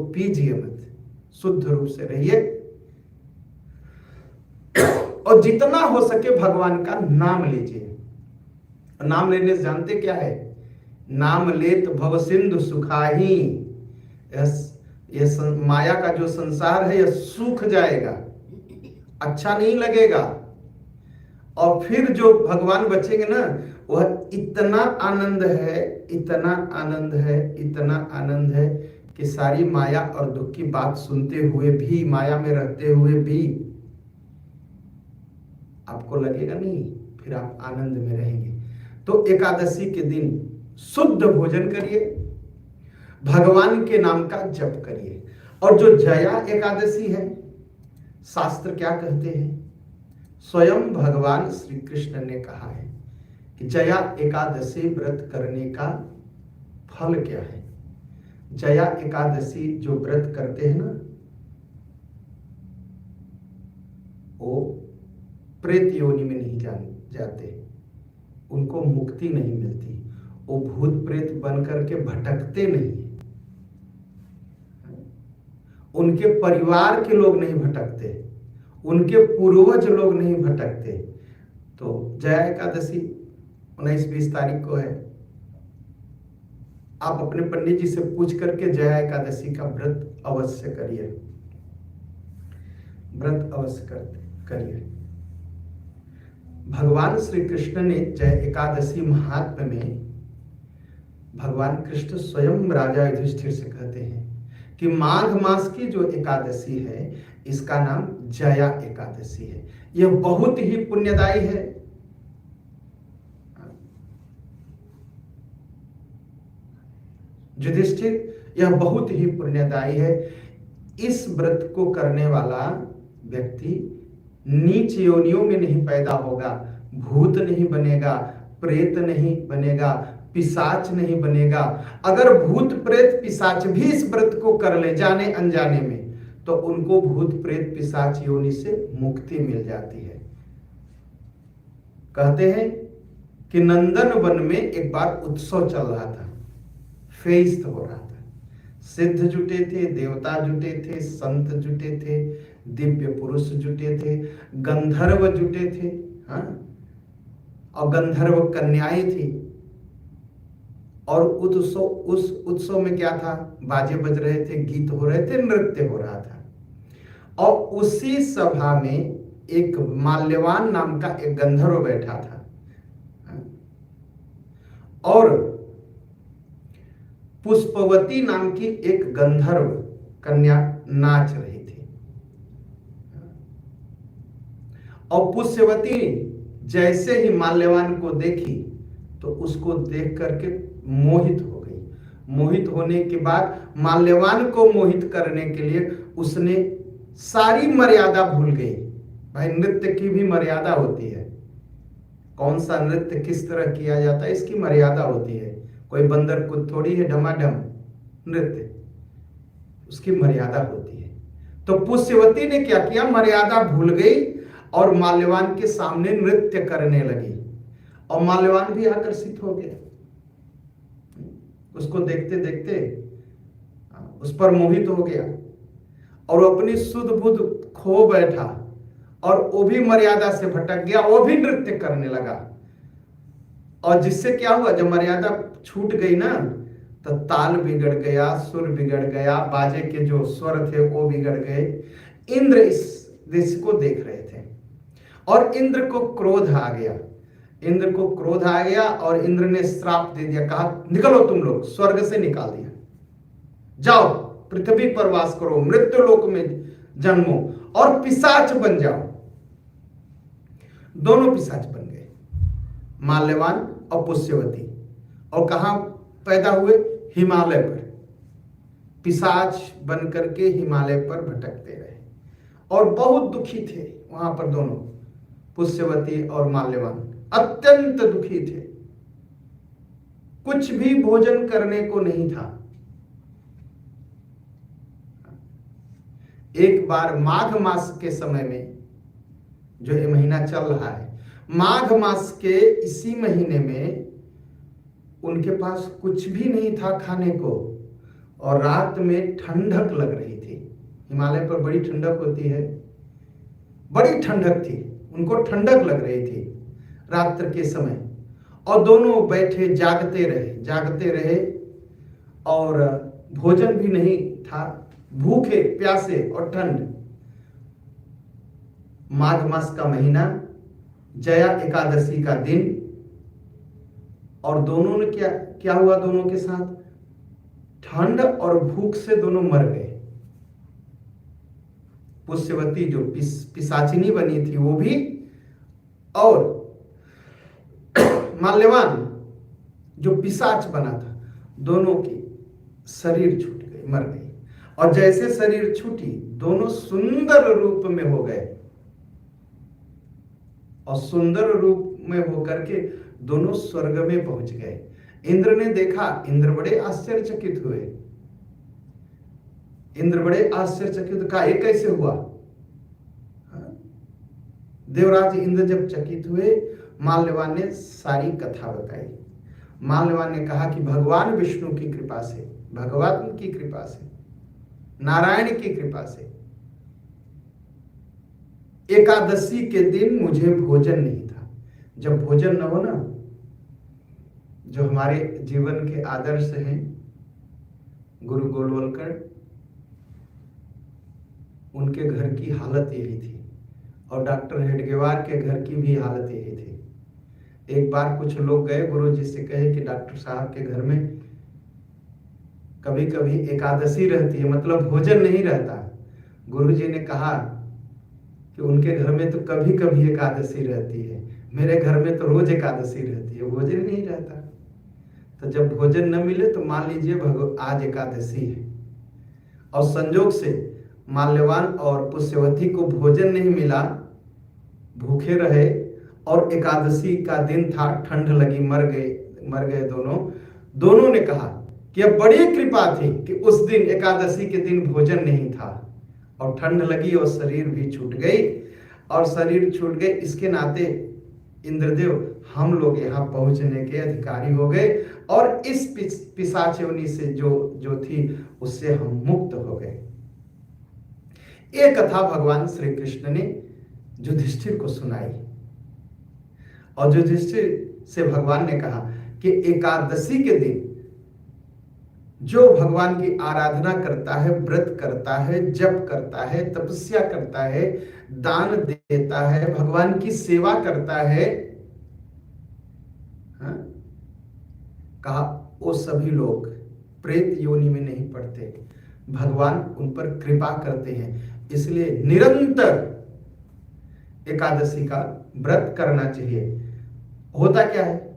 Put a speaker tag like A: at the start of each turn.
A: पीजिए मत, शुद्ध रूप से रहिए और जितना हो सके भगवान का नाम लीजिए। नाम लेने से जानते क्या है? नाम लेत भव सिंधु सुखाही। यह माया का जो संसार है यह सूख जाएगा, अच्छा नहीं लगेगा। और फिर जो भगवान बचेंगे ना, वह इतना आनंद है, इतना आनंद है, इतना आनंद है कि सारी माया और दुख की बात सुनते हुए भी, माया में रहते हुए भी आपको लगेगा नहीं, फिर आप आनंद में रहेंगे। तो एकादशी के दिन शुद्ध भोजन करिए, भगवान के नाम का जप करिए। और जो जया एकादशी है, शास्त्र क्या कहते हैं? स्वयं भगवान श्री कृष्ण ने कहा है कि जया एकादशी व्रत करने का फल क्या है। जया एकादशी जो व्रत करते हैं ना, वो प्रेत योनि में नहीं जाते, उनको मुक्ति नहीं मिलती, वो भूत प्रेत बन करके भटकते नहीं, उनके परिवार के लोग नहीं भटकते, उनके पूर्वज लोग नहीं भटकते। तो जया एकादशी 19-20 तारीख को है। आप अपने पंडित जी से पूछ करके जया एकादशी का व्रत अवश्य करिए, व्रत अवश्य करिए। भगवान श्री कृष्ण ने जय एकादशी महात्म्य में भगवान कृष्ण स्वयं राजा युधिष्ठिर से कहते हैं कि माघ मास की जो एकादशी है, इसका नाम जया एकादशी है। यह बहुत ही पुण्यदायी है। युधिष्ठिर, यह बहुत ही पुण्यदायी है। इस व्रत को करने वाला व्यक्ति नीच योनियों में नहीं पैदा होगा, भूत नहीं बनेगा, प्रेत नहीं बनेगा, पिशाच नहीं बनेगा। अगर भूत प्रेत पिशाच भी इस व्रत को कर ले जाने अनजाने में, तो उनको भूत प्रेत पिशाच योनि से मुक्ति मिल जाती है। कहते हैं कि नंदन वन में एक बार उत्सव चल रहा था, फेस्ट हो रहा था। सिद्ध जुटे थे, देवता जुटे थे, संत जुटे थे, दिव्य पुरुष जुटे थे, गंधर्व जुटे थे, हाँ, और गंधर्व कन्याएं थी। और उस उत्सव में क्या था? बाजे बज रहे थे, गीत हो रहे थे, नृत्य हो रहा था। और उसी सभा में एक माल्यवान नाम का एक गंधर्व बैठा था, और पुष्पवती नाम की एक गंधर्व कन्या नाच रही थी। और पुष्पवती जैसे ही माल्यवान को देखी तो उसको देख करके मोहित हो गई। मोहित होने के बाद माल्यवान को मोहित करने के लिए उसने सारी मर्यादा भूल गई। भाई, नृत्य की भी मर्यादा होती है। कौन सा नृत्य किस तरह किया जाता है, इसकी मर्यादा होती है। कोई बंदर को थोड़ी है डमाडम नृत्य, उसकी मर्यादा होती है। तो पुष्यवती ने क्या किया? मर्यादा भूल गई और माल्यवान के सामने नृत्य करने लगी। और माल्यवान भी आकर्षित हो गया, उसको देखते देखते उस पर मोहित हो गया और अपनी सुध बुध खो बैठा, और वो भी मर्यादा से भटक गया, वो भी नृत्य करने लगा। और जिससे क्या हुआ, जब मर्यादा छूट गई ना, तो ताल बिगड़ गया, सुर बिगड़ गया, बाजे के जो स्वर थे वो बिगड़ गए। इंद्र इस दृश्य को देख रहे थे और इंद्र को क्रोध आ गया। इंद्र को क्रोध आ गया और इंद्र ने श्राप दे दिया, कहा निकलो तुम लोग, स्वर्ग से निकाल दिया, जाओ पृथ्वी पर वास करो, मृत्यु लोक में जन्मो और पिशाच बन जाओ। दोनों पिशाच बन गए, माल्यवान और पुष्यवती। और कहां पैदा हुए? हिमालय पर। पिशाच बन करके हिमालय पर भटकते रहे और बहुत दुखी थे वहां पर दोनों, पुष्यवती और माल्यवान अत्यंत दुखी थे। कुछ भी भोजन करने को नहीं था। एक बार माघ मास के समय में, जो ये महीना चल रहा है, माघ मास के इसी महीने में उनके पास कुछ भी नहीं था खाने को। और रात में ठंडक लग रही थी। हिमालय पर बड़ी ठंडक होती है, बड़ी ठंडक थी, उनको ठंडक लग रही थी रात्र के समय। और दोनों बैठे जागते रहे और भोजन भी नहीं था, भूखे प्यासे और ठंड। माघ मास का महीना, जया एकादशी का दिन, और दोनों ने क्या हुआ दोनों के साथ? ठंड और भूख से दोनों मर गए। पुष्यवती जो पिशाचिनी बनी थी वो भी, और माल्यवान जो पिशाच बना था, दोनों की शरीर छूट गई, मर गई। और जैसे शरीर छूटी, दोनों सुंदर रूप में हो गए, और सुंदर रूप में होकर के दोनों स्वर्ग में पहुंच गए। इंद्र ने देखा, इंद्र बड़े आश्चर्यचकित हुए। इंद्र बड़े आश्चर्यचकित, कहा ये कैसे हुआ? देवराज इंद्र जब चकित हुए, माल्यवान ने सारी कथा बताई। माल्यवान ने कहा कि भगवान विष्णु की कृपा से, भगवान की कृपा से, नारायण की कृपा से एकादशी के दिन मुझे भोजन नहीं था। जब भोजन न हो ना, जो हमारे जीवन के आदर्श हैं, गुरु गोलवलकर, उनके घर की हालत यही थी, और डॉक्टर हेडगेवार के घर की भी हालत यही थी। एक बार कुछ लोग गए गुरु जी से, कहे कि डॉक्टर साहब के घर में कभी कभी एकादशी रहती है, मतलब भोजन नहीं रहता। गुरु जी ने कहा कि उनके घर में तो कभी कभी एकादशी रहती है, मेरे घर में तो रोज एकादशी रहती है, भोजन नहीं रहता। तो जब भोजन न मिले तो मान लीजिए आज एकादशी है, और संजोग से माल्यवान और पुष्यवती को भोजन नहीं मिला, भूखे रहे, और एकादशी का दिन था, ठंड लगी, मर गए दोनों ने कहा कि अब बड़ी कृपा थी कि उस दिन एकादशी के दिन भोजन नहीं था, और ठंड लगी और शरीर भी छूट गई, इसके नाते इंद्रदेव हम लोग यहाँ पहुंचने के अधिकारी हो गए, और इस पिशाचिनी से जो थी उससे हम मुक्त हो गए। ये कथा भगवान श्री कृष्ण ने युधिष्ठिर को सुनाई, और युधिष्ठिर से भगवान ने कहा कि एकादशी के दिन जो भगवान की आराधना करता है, व्रत करता है, जप करता है, तपस्या करता है, दान देता है, भगवान की सेवा करता है, कहा वो सभी लोग प्रेत योनि में नहीं पड़ते, भगवान उन पर कृपा करते हैं। इसलिए निरंतर एकादशी का व्रत करना चाहिए। होता क्या है,